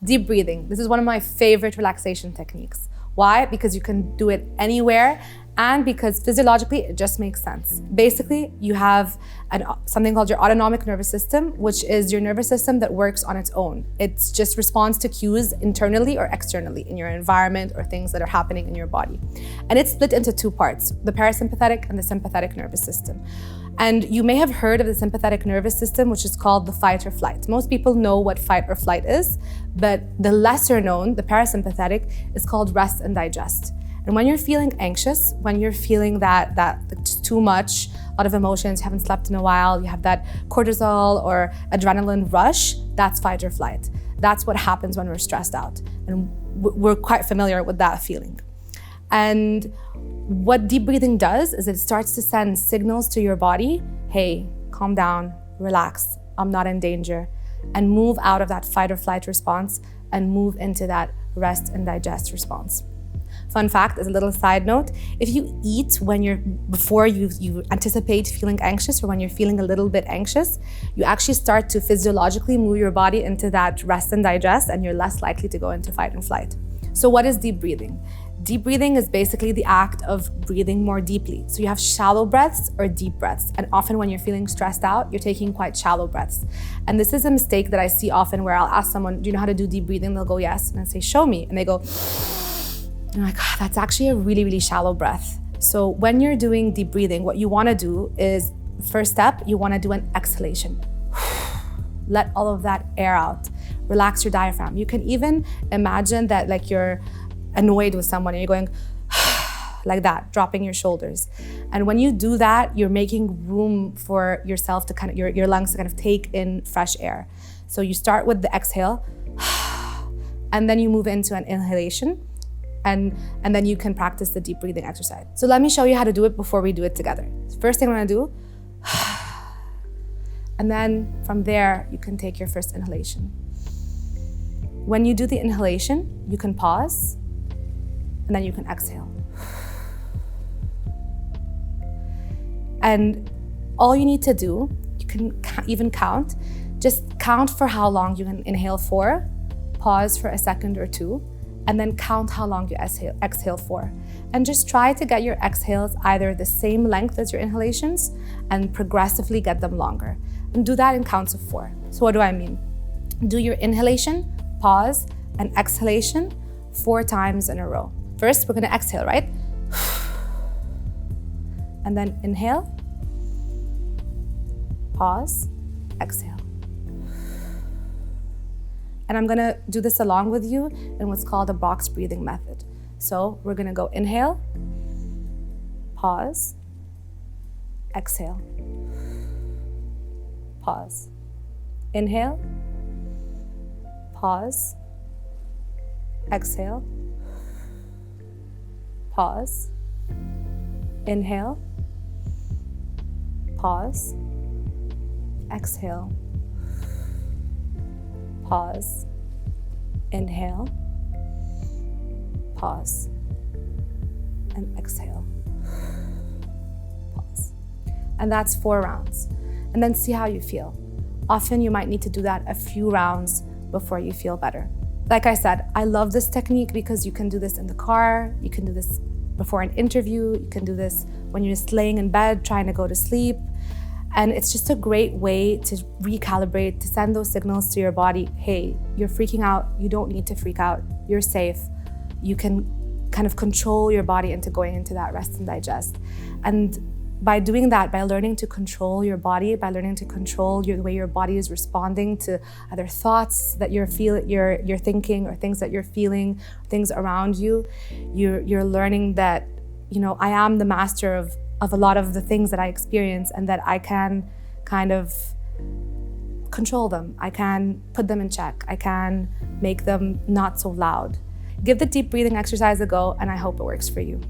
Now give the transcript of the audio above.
Deep breathing. This is one of my favorite relaxation techniques. Why? Because you can do it anywhere and because physiologically it just makes sense. Basically, you have something called your autonomic nervous system, which is your nervous system that works on its own. It just responds to cues internally or externally in your environment or things that are happening in your body. And it's split into two parts, the parasympathetic and the sympathetic nervous system. And you may have heard of the sympathetic nervous system, which is called the fight or flight. Most people know what fight or flight is, but the lesser known, the parasympathetic, is called rest and digest. And when you're feeling anxious, when you're feeling that just too much, a lot of emotions, you haven't slept in a while, you have that cortisol or adrenaline rush, that's fight or flight. That's what happens when we're stressed out. And we're quite familiar with that feeling. And what deep breathing does is it starts to send signals to your body, hey, calm down, relax, I'm not in danger, and move out of that fight or flight response and move into that rest and digest response. Fun fact, as a little side note, if you eat before you anticipate feeling anxious or when you're feeling a little bit anxious, you actually start to physiologically move your body into that rest and digest, and you're less likely to go into fight and flight. So what is deep breathing? Deep breathing is basically the act of breathing more deeply. So you have shallow breaths or deep breaths. And often when you're feeling stressed out, you're taking quite shallow breaths. And this is a mistake that I see often where I'll ask someone, do you know how to do deep breathing? They'll go, yes. And I say, show me. And they go, and I'm like, that's actually a really, really shallow breath. So when you're doing deep breathing, what you wanna do is, first step, you wanna do an exhalation. Let all of that air out. Relax your diaphragm. You can even imagine that like you're annoyed with someone and you're going like that, dropping your shoulders. And when you do that, you're making room for yourself to your lungs to kind of take in fresh air. So you start with the exhale and then you move into an inhalation and then you can practice the deep breathing exercise. So let me show you how to do it before we do it together. First thing I'm gonna do, and then from there, you can take your first inhalation. When you do the inhalation, you can pause, and then you can exhale. And all you need to do, you can even count, just count for how long you can inhale for, pause for a second or two, and then count how long you exhale for. And just try to get your exhales either the same length as your inhalations and progressively get them longer. And do that in counts of 4. So what do I mean? Do your inhalation, pause, and exhalation 4 times in a row. First, we're gonna exhale, right? And then inhale, pause, exhale. And I'm gonna do this along with you in what's called a box breathing method. So we're gonna go inhale, pause, exhale, pause. Inhale, pause, exhale, pause, inhale, pause, exhale, pause, inhale, pause, and exhale, pause. And that's 4 rounds. And then see how you feel. Often you might need to do that a few rounds before you feel better. Like I said, I love this technique because you can do this in the car, you can do this before an interview, you can do this when you're just laying in bed trying to go to sleep. And it's just a great way to recalibrate, to send those signals to your body, hey, you're freaking out, you don't need to freak out, you're safe. You can kind of control your body into going into that rest and digest. And by doing that, by learning to control your body, by learning to control the way your body is responding to other thoughts that you're thinking or things that you're feeling, things around you, you're learning that, you know, I am the master of a lot of the things that I experience and that I can kind of control them. I can put them in check. I can make them not so loud. Give the deep breathing exercise a go, and I hope it works for you.